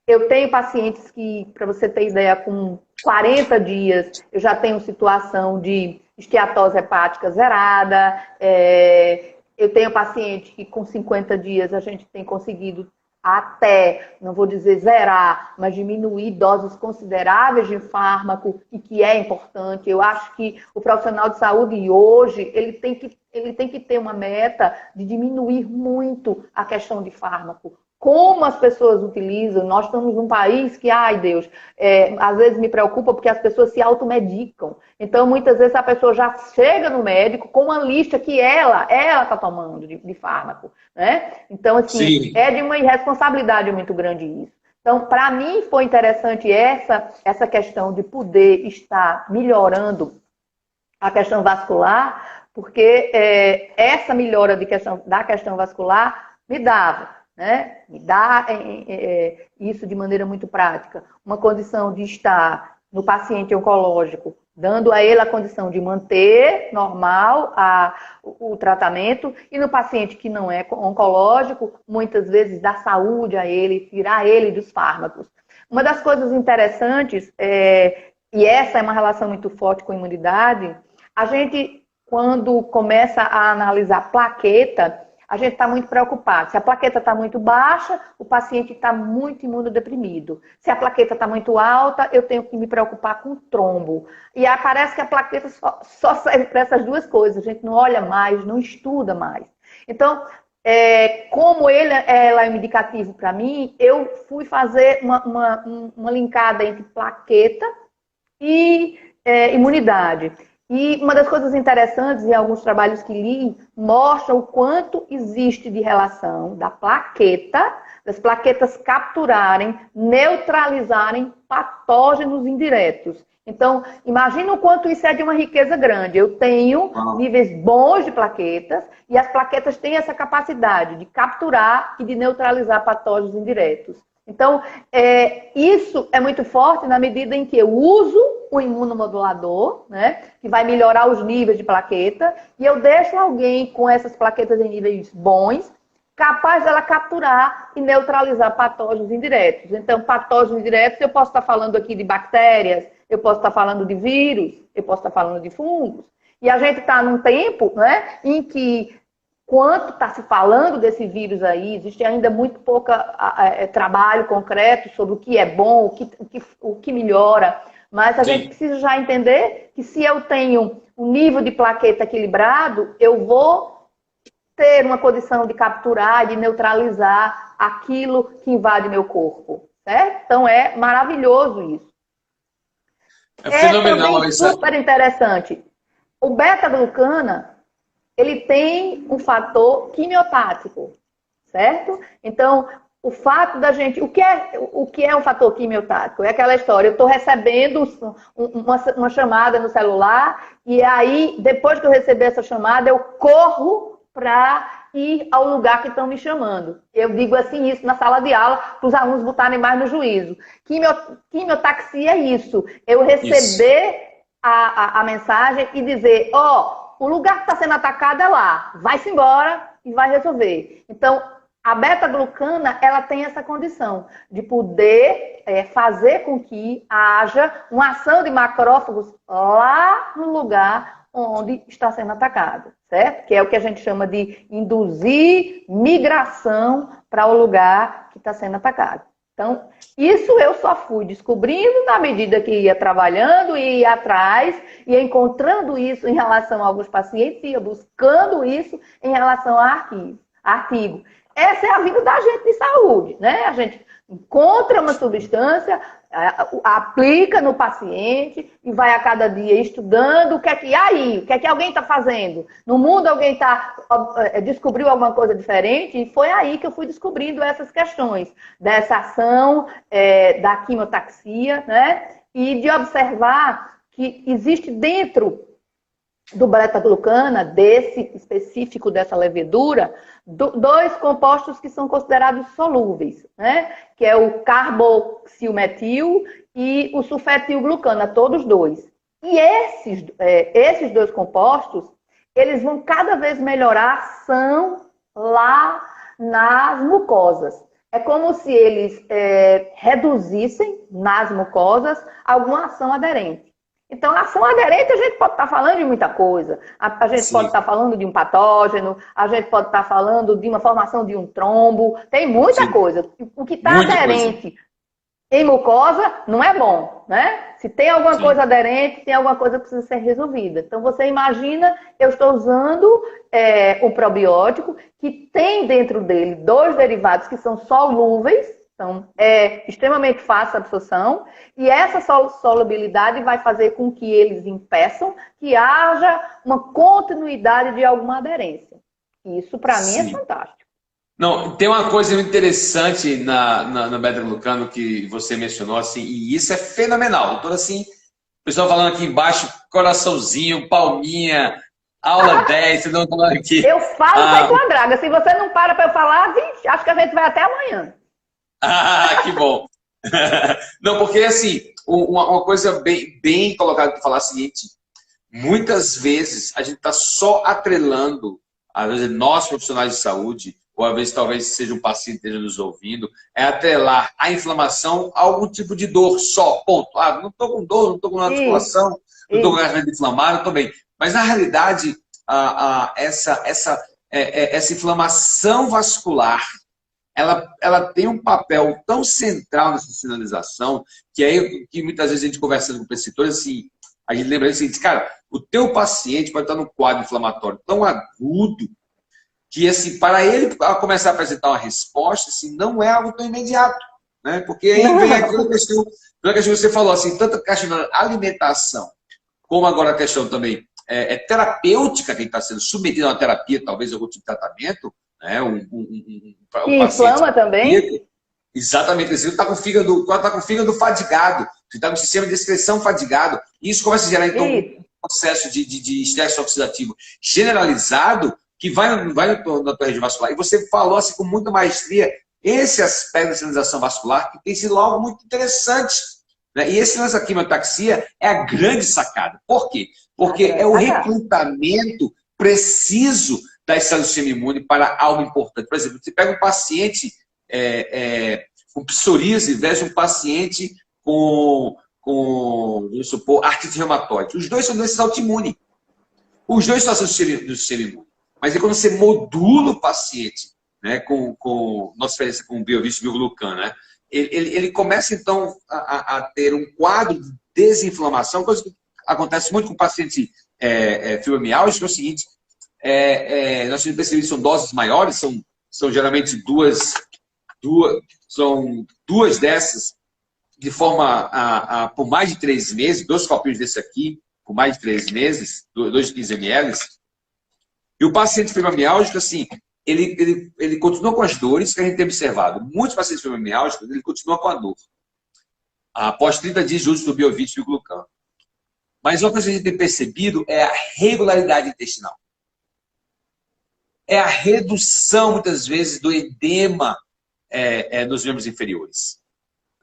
Eu tenho pacientes que, para você ter ideia, com 40 dias, eu já tenho situação de esteatose hepática zerada. Eu tenho paciente que com 50 dias a gente tem conseguido até, não vou dizer zerar, mas diminuir doses consideráveis de fármaco, e que é importante. Eu acho que o profissional de saúde hoje, ele tem que ter uma meta de diminuir muito a questão de fármaco. Como as pessoas utilizam, nós estamos num país que, ai Deus, às vezes me preocupa porque as pessoas se automedicam. Então, muitas vezes a pessoa já chega no médico com uma lista que ela está tomando de fármaco, né? Então, assim, Sim. é de uma irresponsabilidade muito grande isso. Então, para mim, foi interessante essa questão de poder estar melhorando a questão vascular, porque essa melhora da questão vascular me dava, né? Me dá isso de maneira muito prática. Uma condição de estar no paciente oncológico, dando a ele a condição de manter normal o tratamento, e no paciente que não é oncológico, muitas vezes dar saúde a ele, tirar ele dos fármacos. Uma das coisas interessantes, e essa é uma relação muito forte com a imunidade, a gente, quando começa a analisar plaqueta, a gente está muito preocupado. Se a plaqueta está muito baixa, o paciente está muito imunodeprimido. Se a plaqueta está muito alta, eu tenho que me preocupar com trombo. E aí parece que a plaqueta só serve para essas duas coisas. A gente não olha mais, não estuda mais. Então, como ela é um indicativo para mim, eu fui fazer uma linkada entre plaqueta e imunidade. E uma das coisas interessantes, em alguns trabalhos que li, mostram o quanto existe de relação das plaquetas capturarem, neutralizarem patógenos indiretos. Então, imagina o quanto isso é de uma riqueza grande. Eu tenho níveis bons de plaquetas, e as plaquetas têm essa capacidade de capturar e de neutralizar patógenos indiretos. Então, isso é muito forte na medida em que eu uso o imunomodulador, né, que vai melhorar os níveis de plaqueta, e eu deixo alguém com essas plaquetas em níveis bons, capaz dela capturar e neutralizar patógenos indiretos. Então, patógenos indiretos, eu posso estar falando aqui de bactérias, eu posso estar falando de vírus, eu posso estar falando de fungos. E a gente está num tempo, né, em que, quanto está se falando desse vírus aí, existe ainda muito pouco trabalho concreto sobre o que é bom, o que melhora. Mas a gente precisa já entender que, se eu tenho um nível de plaqueta equilibrado, eu vou ter uma condição de capturar, de neutralizar aquilo que invade meu corpo, certo? Então é maravilhoso isso. É fenomenal também isso. Super interessante. O beta-glucana, ele tem um fator quimiotático, certo? Então, o fato da gente... O que é um fator quimiotático? É aquela história, eu estou recebendo uma chamada no celular, e aí, depois que eu receber essa chamada, eu corro para ir ao lugar que estão me chamando. Eu digo assim isso na sala de aula, para os alunos botarem mais no juízo. Quimiotaxia é isso. Eu receber a mensagem e dizer, o lugar que está sendo atacado é lá, vai-se embora e vai resolver. Então, a beta-glucana, ela tem essa condição de poder fazer com que haja uma ação de macrófagos lá no lugar onde está sendo atacado, certo? Que é o que a gente chama de induzir migração para o lugar que está sendo atacado. Então, isso eu só fui descobrindo na medida que ia trabalhando e ia atrás, ia encontrando isso em relação a alguns pacientes, ia buscando isso em relação a artigo. Essa é a vida da gente de saúde, né? A gente encontra uma substância, aplica no paciente e vai a cada dia estudando o que é que alguém está fazendo. No mundo alguém descobriu alguma coisa diferente, e foi aí que eu fui descobrindo essas questões dessa ação da quimiotaxia, né? E de observar que existe dentro do beta-glucana, desse específico dessa levedura, dois compostos que são considerados solúveis, né? Que é o carboxilmetil e o sulfetilglucana, todos dois. E esses dois compostos, eles vão cada vez melhorar a ação lá nas mucosas. É como se eles reduzissem nas mucosas alguma ação aderente. Então, a ação aderente, a gente pode estar falando de muita coisa. A gente Sim, pode estar falando de um patógeno, a gente pode estar falando de uma formação de um trombo, tem muita sim, coisa. O que está muita coisa. aderente em mucosa não é bom, né? Se tem alguma Sim, coisa aderente, tem alguma coisa que precisa ser resolvida. Então, você imagina, eu estou usando o probiótico, que tem dentro dele 2 derivados que são solúveis, então é extremamente fácil a absorção, e essa solubilidade vai fazer com que eles impeçam que haja uma continuidade de alguma aderência. Isso, para mim, é sim. fantástico. Não, tem uma coisa no beta-glucano que você mencionou, assim, e isso é fenomenal. Doutor, assim, o pessoal falando aqui embaixo, coraçãozinho, palminha, aula 10, vocês estão falando aqui. Eu falo Ah, feito uma draga. Se você não para eu falar, vixe, acho que a gente vai até amanhã. que bom. Não, porque assim, uma coisa bem colocada para falar é a seguinte: muitas vezes a gente está só atrelando, às vezes nós profissionais de saúde, ou às vezes talvez seja um paciente que esteja nos ouvindo, é atrelar a inflamação a algum tipo de dor só, ponto. Ah, não estou com dor, não estou com Isso, articulação, não estou com a isso. garganta inflamada, estou bem. Mas na realidade, essa inflamação vascular ela tem um papel tão central nessa sinalização que aí que muitas vezes a gente conversando com preceptores, assim, a gente lembra assim, cara, o teu paciente pode estar num quadro inflamatório tão agudo que, assim, para ele começar a apresentar uma resposta, assim, não é algo tão imediato, né? Porque aí vem aquela Não. questão, que você falou, assim, tanto a questão da alimentação, como agora a questão também terapêutica, quem está sendo submetido a uma terapia, talvez algum tipo de tratamento, né? Um E paciente inflama também? exatamente, você está com o fígado fadigado, você está com o sistema de excreção fadigado, e isso começa a gerar então um Isso. processo de estresse oxidativo generalizado que vai na tua rede vascular. E você falou assim com muita maestria esse aspecto da sinalização vascular, que tem sido algo muito interessante. Né? E esse lance da quimiotaxia é a grande sacada. Por quê? A Porque é grande o sacada. recrutamento preciso das células do sistema imune para algo importante. Por exemplo, você pega um paciente com psoríase versus um paciente vamos supor, artrite reumatoide. Os dois são doenças autoimunes. Os dois estão do sistema imune. Mas aí quando você modula o paciente, né, com nossa experiência com o biovício bioglucano, né, ele começa então a ter um quadro de desinflamação, coisa que acontece muito com o paciente fibromialgia, que é o seguinte, nós temos percebido que são doses maiores, são geralmente são duas dessas de forma por mais de 3 meses, 2 copinhos desse aqui, por mais de 3 meses, 2 de 15 ml. E o paciente fibromialgico, assim, ele continua com as dores que a gente tem observado. Muitos pacientes fibromialgicos, ele continua com a dor. Após 30 dias de uso do Biovit e do glucano. Mas uma coisa que a gente tem percebido é a regularidade intestinal. É a redução, muitas vezes, do edema nos membros inferiores.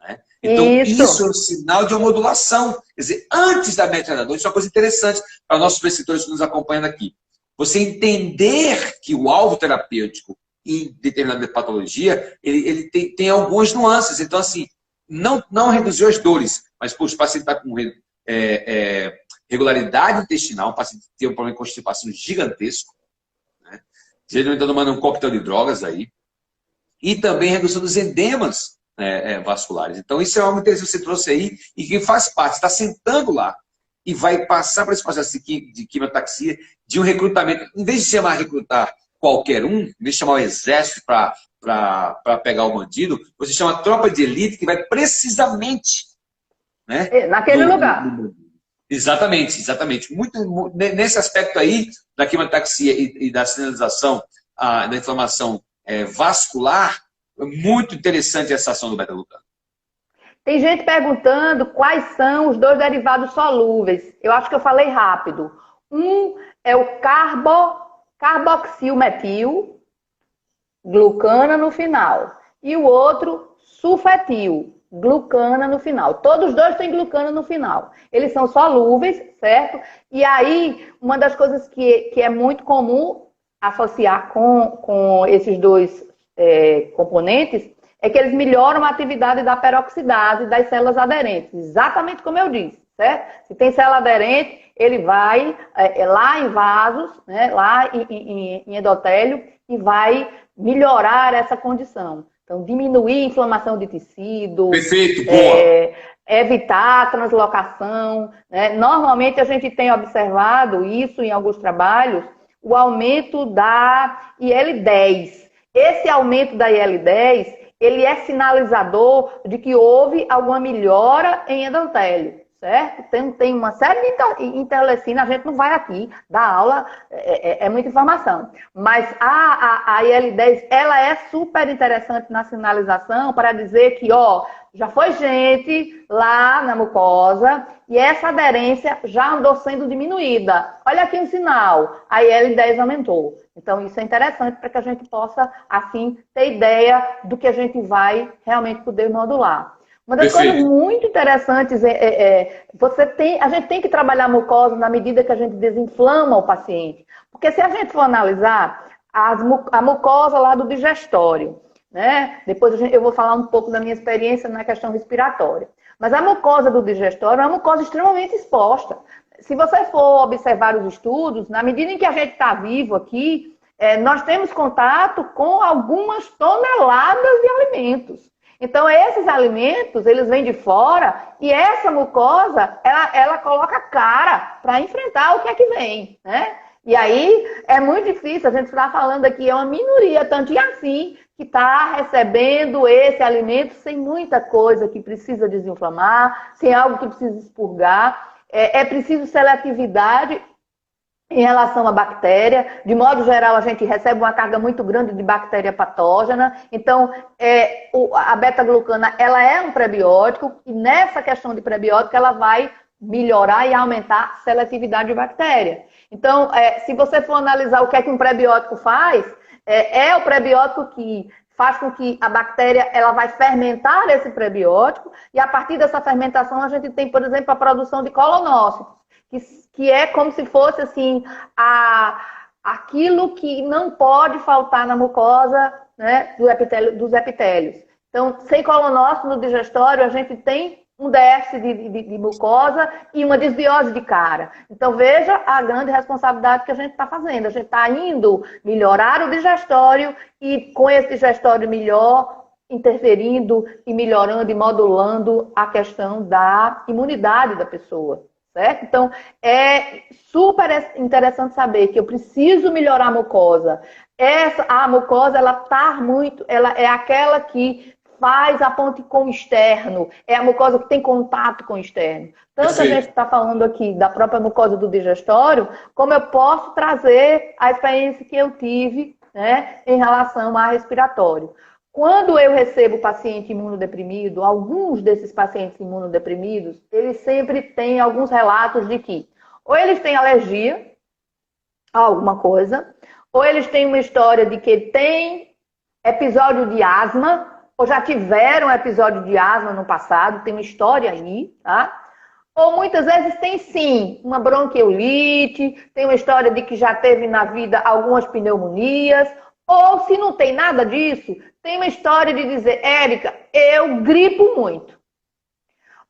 Né? Então, isso é Isso. um sinal de uma modulação. Quer dizer, antes da metralhadora, isso é uma coisa interessante para nossos preceptores que nos acompanham aqui. Você entender que o alvo terapêutico em determinada patologia, ele tem algumas nuances. Então, assim, não reduziu as dores, mas pô, o paciente está com regularidade intestinal, o paciente tem um problema de constipação gigantesco, né? Geralmente está tomando um coquetel de drogas aí, e também redução dos edemas vasculares. Então, isso é algo interessante que você trouxe aí e que faz parte, está sentando lá e vai passar por esse processo de quimiotaxia, de um recrutamento. Em vez de recrutar qualquer um, em vez de chamar o exército para pegar o bandido, você chama a tropa de elite que vai precisamente, né, Naquele lugar. exatamente. Muito nesse aspecto aí da quimiotaxia e da sinalização da inflamação vascular, é muito interessante essa ação do beta-glucano. Tem gente perguntando quais são os 2 derivados solúveis. Eu acho que eu falei rápido. Um é o carboxilmetil, glucana no final. E o outro, sulfetil, glucana no final. Todos os 2 têm glucana no final. Eles são solúveis, certo? E aí, uma das coisas que é muito comum associar com esses 2 componentes é que eles melhoram a atividade da peroxidase das células aderentes. Exatamente como eu disse. certo? Se tem célula aderente, ele vai lá em vasos, né, lá em endotélio, e vai melhorar essa condição. Então, diminuir a inflamação de tecido, Perfeito, boa. evitar a translocação, né? Normalmente a gente tem observado isso em alguns trabalhos, o aumento da IL-10. Esse aumento da IL-10, ele é sinalizador de que houve alguma melhora em endotélio, certo? Tem uma série de interleucina, a gente não vai aqui dar aula, é muita informação. Mas a IL-10, ela é super interessante na sinalização para dizer que, ó, já foi gente lá na mucosa e essa aderência já andou sendo diminuída. Olha aqui um sinal, a IL-10 aumentou. Então, isso é interessante para que a gente possa, assim, ter ideia do que a gente vai realmente poder modular. Uma das coisas muito interessantes a gente tem que trabalhar a mucosa na medida que a gente desinflama o paciente. Porque se a gente for analisar a mucosa lá do digestório, né? Depois eu vou falar um pouco da minha experiência na questão respiratória. Mas a mucosa do digestório é uma mucosa extremamente exposta. Se você for observar os estudos, na medida em que a gente está vivo aqui, nós temos contato com algumas toneladas de alimentos. Então, esses alimentos, eles vêm de fora e essa mucosa, ela coloca cara para enfrentar o que é que vem, né? E aí, é muito difícil, a gente está falando aqui, é uma minoria, tanto e assim, que está recebendo esse alimento sem muita coisa que precisa desinflamar, sem algo que precisa expurgar. É preciso seletividade em relação à bactéria. De modo geral, a gente recebe uma carga muito grande de bactéria patógena. Então, a beta-glucana, ela é um prebiótico e nessa questão de prebiótico, ela vai melhorar e aumentar a seletividade de bactéria. Então, se você for analisar o que é que um prebiótico faz, é o prebiótico que faz com que a bactéria ela vai fermentar esse prebiótico e a partir dessa fermentação a gente tem, por exemplo, a produção de colonócitos, que é como se fosse assim aquilo que não pode faltar na mucosa, né, dos epitélios. Então, sem colonócito no digestório, a gente tem um déficit de mucosa e uma desbiose de cara. Então, veja a grande responsabilidade que a gente está fazendo. A gente está indo melhorar o digestório e com esse digestório melhor, interferindo e melhorando e modulando a questão da imunidade da pessoa. Certo? Então, é super interessante saber que eu preciso melhorar a mucosa. A mucosa, ela é aquela que faz a ponte com o externo, é a mucosa que tem contato com o externo. Tanto a gente está falando aqui da própria mucosa do digestório, como eu posso trazer a experiência que eu tive, né, em relação a respiratório. Quando eu recebo paciente imunodeprimido, alguns desses pacientes imunodeprimidos, eles sempre têm alguns relatos de que ou eles têm alergia a alguma coisa, ou eles têm uma história de que tem episódio de asma, ou já tiveram episódio de asma no passado, tem uma história aí, tá? Ou muitas vezes tem sim uma bronquiolite, tem uma história de que já teve na vida algumas pneumonias, ou se não tem nada disso, tem uma história de dizer, Érica, eu gripo muito.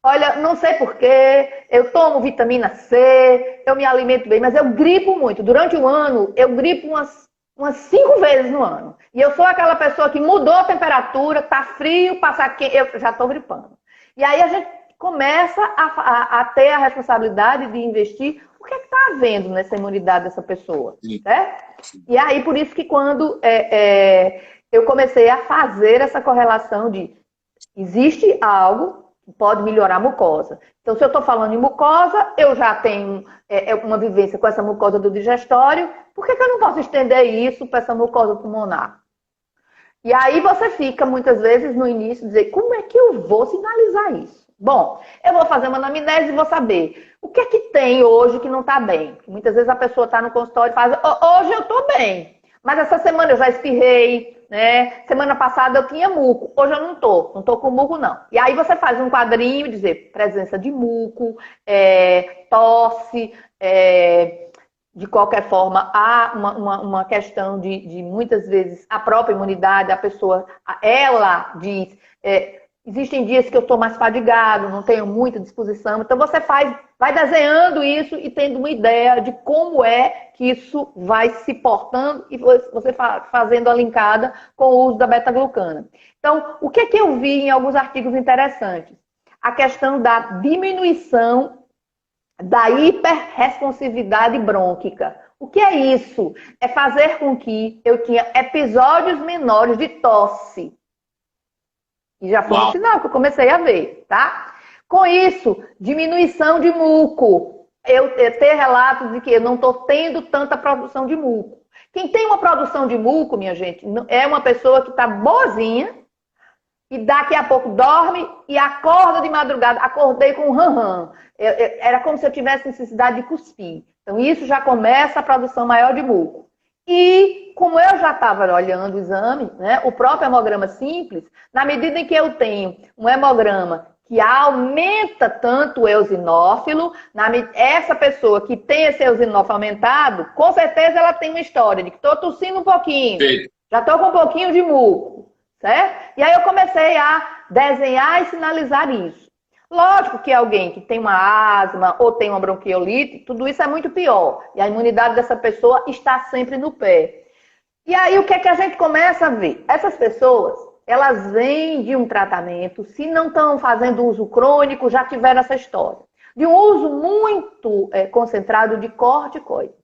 Olha, não sei porquê, eu tomo vitamina C, eu me alimento bem, mas eu gripo muito. Durante um ano, eu gripo umas 5 vezes no ano. E eu sou aquela pessoa que mudou a temperatura, tá frio, passa quente, eu já tô gripando. E aí a gente começa a ter a responsabilidade de investir o que é que está havendo nessa imunidade dessa pessoa, certo? E aí, por isso que quando eu comecei a fazer essa correlação de existe algo que pode melhorar a mucosa. Então, se eu estou falando em mucosa, eu já tenho uma vivência com essa mucosa do digestório, por que eu não posso estender isso para essa mucosa pulmonar? E aí você fica, muitas vezes, no início, dizer, como é que eu vou sinalizar isso? Bom, eu vou fazer uma anamnese e vou saber o que é que tem hoje que não está bem. Muitas vezes a pessoa está no consultório e faz, hoje eu estou bem, mas essa semana eu já espirrei, né? Semana passada eu tinha muco, hoje eu não tô com muco não. E aí você faz um quadrinho e dizer presença de muco, tosse, de qualquer forma há uma questão de muitas vezes a própria imunidade, a pessoa, ela diz... Existem dias que eu estou mais fadigado, não tenho muita disposição. Então você vai desenhando isso e tendo uma ideia de como é que isso vai se portando e você fazendo a linkada com o uso da beta-glucana. Então, o que é que eu vi em alguns artigos interessantes? A questão da diminuição da hiperresponsividade brônquica. O que é isso? É fazer com que eu tinha episódios menores de tosse. E já foi um sinal que eu comecei a ver, tá? Com isso, diminuição de muco. Eu ter relatos de que eu não estou tendo tanta produção de muco. Quem tem uma produção de muco, minha gente, é uma pessoa que está boazinha e daqui a pouco dorme e acorda de madrugada. Acordei com um ram-ram. Era como se eu tivesse necessidade de cuspir. Então, isso já começa a produção maior de muco. E, como eu já estava olhando o exame, né, o próprio hemograma simples, na medida em que eu tenho um hemograma que aumenta tanto o eosinófilo, essa pessoa que tem esse eosinófilo aumentado, com certeza ela tem uma história de que estou tossindo um pouquinho, já estou com um pouquinho de muco, certo? E aí eu comecei a desenhar e sinalizar isso. Lógico que alguém que tem uma asma ou tem uma bronquiolite, tudo isso é muito pior. E a imunidade dessa pessoa está sempre no pé. E aí o que é que a gente começa a ver? Essas pessoas, elas vêm de um tratamento, se não estão fazendo uso crônico, já tiveram essa história. De um uso muito concentrado de corticoide.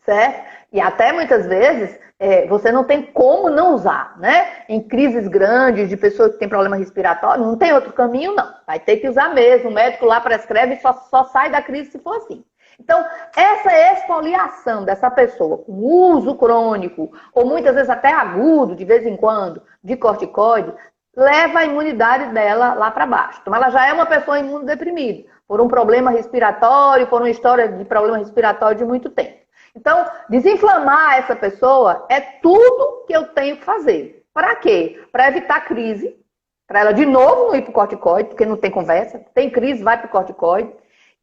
Certo? E até muitas vezes você não tem como não usar, né? Em crises grandes de pessoas que têm problema respiratório, não tem outro caminho, não. Vai ter que usar mesmo. O médico lá prescreve e só sai da crise se for assim. Então, essa exfoliação dessa pessoa com uso crônico, ou muitas vezes até agudo, de vez em quando, de corticoide, leva a imunidade dela lá para baixo. Então, ela já é uma pessoa imunodeprimida, por um problema respiratório, por uma história de problema respiratório de muito tempo. Então, desinflamar essa pessoa é tudo que eu tenho que fazer. Para quê? Para evitar crise, para ela de novo não ir para o corticoide, porque não tem conversa. Tem crise, vai para o corticoide.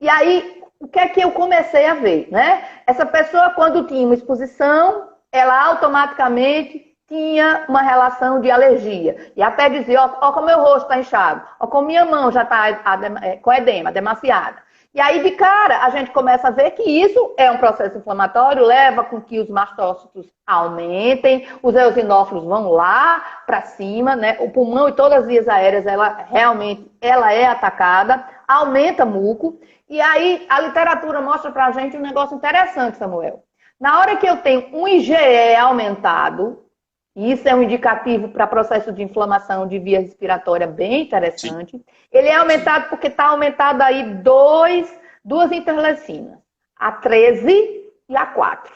E aí, o que é que eu comecei a ver, né? Essa pessoa, quando tinha uma exposição, ela automaticamente tinha uma relação de alergia. E até dizia, ó como meu rosto está inchado, ó como minha mão já está com edema, demasiada. E aí, de cara, a gente começa a ver que isso é um processo inflamatório, leva com que os mastócitos aumentem, os eosinófilos vão lá para cima, né? O pulmão e todas as vias aéreas, ela é atacada, aumenta muco. E aí, a literatura mostra pra gente um negócio interessante, Samuel. Na hora que eu tenho um IgE aumentado, e isso é um indicativo para processo de inflamação de via respiratória bem interessante. Sim. Ele é aumentado porque está aumentado aí duas interleucinas, a 13 e a 4.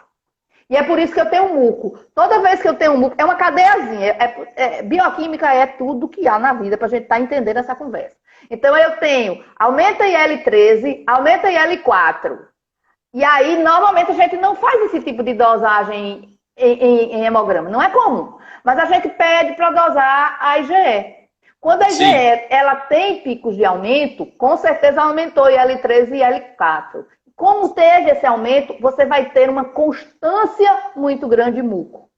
E é por isso que eu tenho muco. Toda vez que eu tenho muco, é uma cadeiazinha. Bioquímica é tudo que há na vida para a gente estar entendendo essa conversa. Então eu tenho, aumenta IL-13, aumenta IL-4. E aí, normalmente, a gente não faz esse tipo de dosagem em hemograma. Não é comum. Mas a gente pede para dosar a IgE. Quando a IgE ela tem picos de aumento, com certeza aumentou IL-13 e IL-4. Como teve esse aumento, você vai ter uma constância muito grande de muco.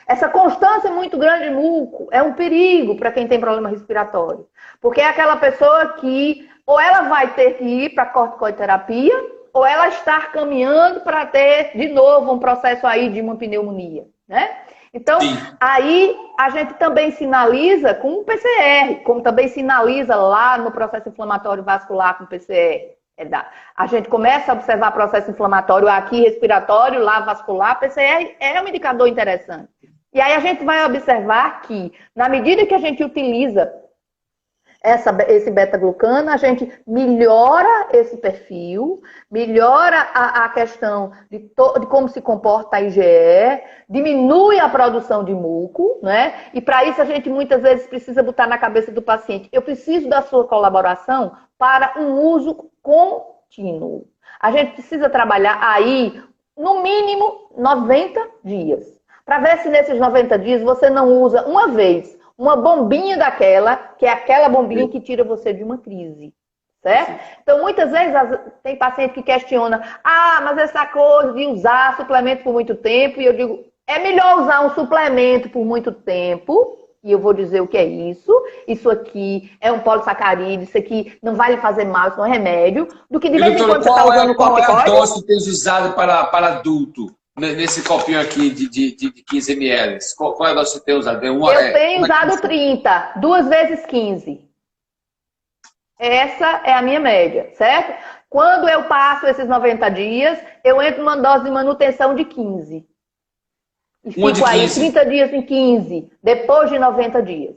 Essa constância muito grande de muco é um perigo para quem tem problema respiratório. Porque é aquela pessoa que ou ela vai ter que ir para a corticoterapia, ou ela está caminhando para ter, de novo, um processo aí de uma pneumonia, né? Então, aí a gente também sinaliza com o PCR, como também sinaliza lá no processo inflamatório vascular com o PCR. A gente começa a observar processo inflamatório aqui, respiratório, lá vascular, PCR é um indicador interessante. E aí a gente vai observar que, na medida que a gente utiliza esse beta-glucana, a gente melhora esse perfil, melhora a questão de como se comporta a IgE, diminui a produção de muco, né? E para isso a gente muitas vezes precisa botar na cabeça do paciente, eu preciso da sua colaboração para um uso contínuo. A gente precisa trabalhar aí, no mínimo, 90 dias. Para ver se nesses 90 dias você não usa uma vez uma bombinha daquela, que é aquela bombinha que tira você de uma crise, certo? Sim. Então, muitas vezes tem paciente que questiona, mas essa coisa de usar suplemento por muito tempo, e eu digo, é melhor usar um suplemento por muito tempo, e eu vou dizer o que é isso. Isso aqui é um polissacarídeo, isso aqui não vai lhe fazer mal, isso não é remédio. Do que de E, vez em doutora, quando você está usando qual é a corticoide. dose que tem usado para adulto nesse copinho aqui de 15 ml? Qual é a dose que tem usado? Eu tenho usado 30, 2 vezes 15. Essa é a minha média, certo? Quando eu passo esses 90 dias, eu entro numa dose de manutenção de 15. E fico aí 30 dias em 15, depois de 90 dias.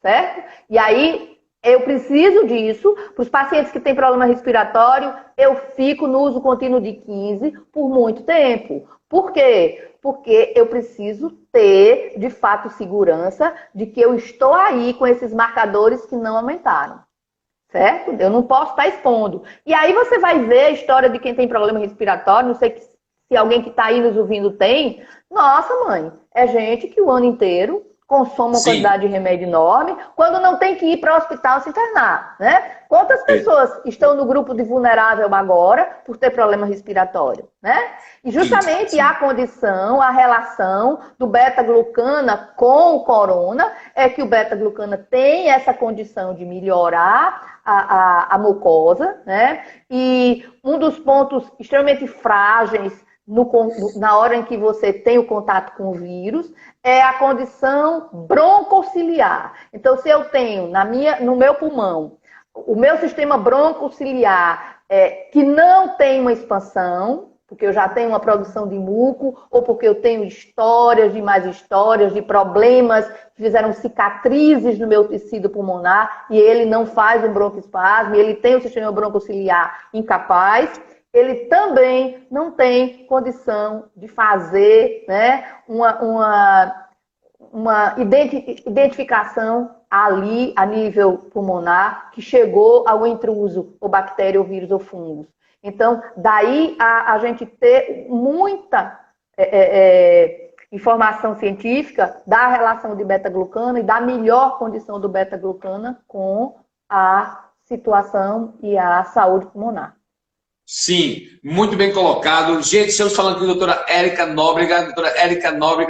Certo? E aí, eu preciso disso. Para os pacientes que têm problema respiratório, eu fico no uso contínuo de 15 por muito tempo. Por quê? Porque eu preciso ter, de fato, segurança de que eu estou aí com esses marcadores que não aumentaram. Certo? Eu não posso estar expondo. E aí você vai ver a história de quem tem problema respiratório, não sei se alguém que está aí nos ouvindo tem. Nossa, mãe, é gente que o ano inteiro consome uma quantidade de remédio enorme, quando não tem que ir para o hospital se internar, né? Quantas pessoas estão no grupo de vulnerável agora por ter problema respiratório, né? E justamente a condição, a relação do beta-glucana com o corona é que o beta-glucana tem essa condição de melhorar a mucosa, né? E um dos pontos extremamente frágeis na hora em que você tem o contato com o vírus, é a condição broncociliar. Então, se eu tenho no meu pulmão, o meu sistema broncociliar que não tem uma expansão, porque eu já tenho uma produção de muco, ou porque eu tenho histórias de problemas que fizeram cicatrizes no meu tecido pulmonar, e ele não faz um broncoespasmo, e ele tem o sistema broncociliar incapaz, ele também não tem condição de fazer, né, uma identificação ali a nível pulmonar que chegou ao intruso, ou bactéria, ou vírus, ou fungo. Então, daí a gente ter muita informação científica da relação de beta-glucana e da melhor condição do beta-glucana com a situação e a saúde pulmonar. Sim, muito bem colocado. Gente, estamos falando com a doutora Érica Nóbrega,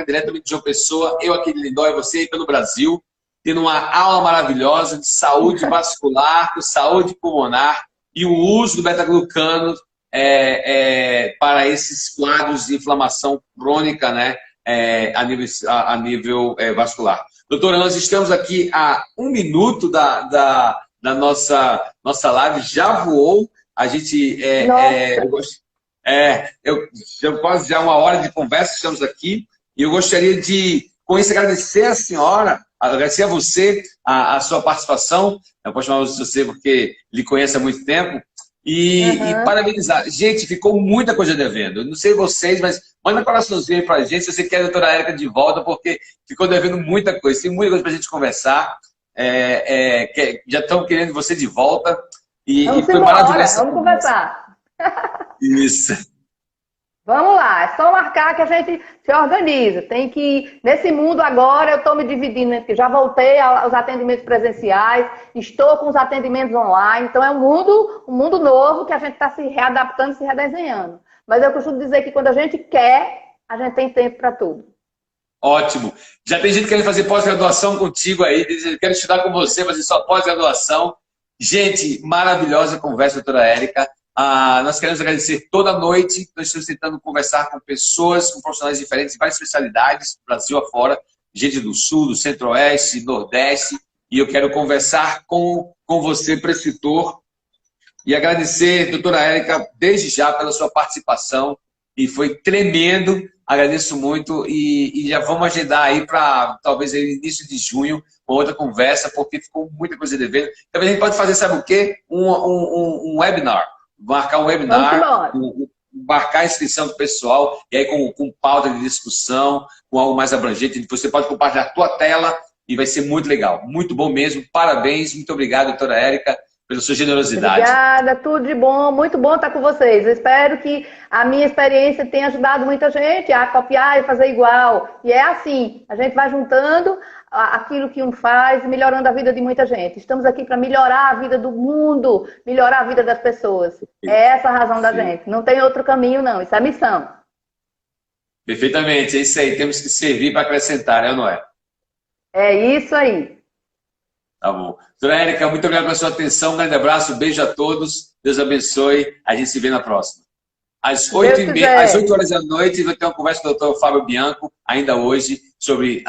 diretamente de João Pessoa, eu aqui de Lindóia, você aí pelo Brasil, tendo uma aula maravilhosa de saúde vascular, de saúde pulmonar e o uso do beta-glucano para esses quadros de inflamação crônica, né, a nível vascular. Doutora, nós estamos aqui a 1 minuto da nossa live, já voou. A gente quase já 1 hora de conversa, estamos aqui, e eu gostaria de, com isso, agradecer a senhora, agradecer a você a sua participação. Eu posso chamar você porque lhe conheço há muito tempo, e parabenizar. Gente, ficou muita coisa devendo. Eu não sei vocês, mas manda um coraçãozinho aí pra gente se você quer a doutora Érica de volta, porque ficou devendo muita coisa. Tem muita coisa pra gente conversar. Já estão querendo você de volta. E foi maravilhoso. Vamos conversar. Isso. Vamos lá, é só marcar que a gente se organiza. Tem que, nesse mundo agora, eu estou me dividindo, né? Porque já voltei aos atendimentos presenciais, estou com os atendimentos online, então é um mundo novo que a gente está se readaptando, se redesenhando. Mas eu costumo dizer que quando a gente quer, a gente tem tempo para tudo. Ótimo. Já tem gente querendo fazer pós-graduação contigo aí, quero estudar com você, fazer sua pós-graduação. Gente, maravilhosa conversa, doutora Érica. Nós queremos agradecer toda noite. Nós estamos tentando conversar com pessoas, com profissionais diferentes, de várias especialidades, Brasil afora, gente do Sul, do Centro-Oeste, Nordeste. E eu quero conversar com você, prescritor, e agradecer, doutora Érica, desde já pela sua participação. E foi tremendo. Agradeço muito e já vamos agendar aí para talvez aí, início de junho uma outra conversa, porque ficou muita coisa devendo. Talvez a gente pode fazer, sabe o quê? Um webinar. Marcar um webinar, marcar a inscrição do pessoal, e aí com pauta de discussão, com algo mais abrangente. Você pode compartilhar a tua tela e vai ser muito legal. Muito bom mesmo. Parabéns. Muito obrigado, doutora Érica, pela sua generosidade. Obrigada, tudo de bom, muito bom estar com vocês. Eu espero que a minha experiência tenha ajudado muita gente a copiar e fazer igual. E é assim, a gente vai juntando aquilo que um faz, melhorando a vida de muita gente. Estamos aqui para melhorar a vida do mundo, melhorar a vida das pessoas. É essa a razão da gente. Não tem outro caminho, não. Isso é missão. Perfeitamente, é isso aí. Temos que servir para acrescentar, né, não é? É isso aí. Tá bom. Doutora Érica, muito obrigado pela sua atenção. Um grande abraço, beijo a todos. Deus abençoe. A gente se vê na próxima. Às Se Deus 8 quiser. horas da noite, vou ter uma conversa com o doutor Fábio Bianco, ainda hoje, sobre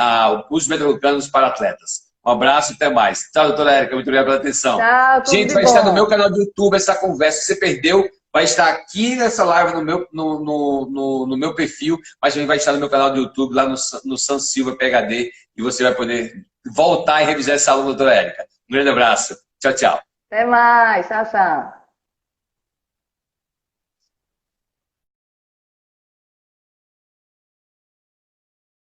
os beta-glucanos para atletas. Um abraço e até mais. Tchau, doutora Érica. Muito obrigado pela atenção. Tchau, tudo Gente, de vai estar no meu bom. canal do YouTube essa conversa. Se você perdeu, vai estar aqui nessa live no meu perfil, mas também vai estar no meu canal do YouTube, lá no San Silva PhD, e você vai poder voltar e revisar essa aula da doutora Érica. Um grande abraço. Tchau, tchau. Até mais. Tchau, tchau.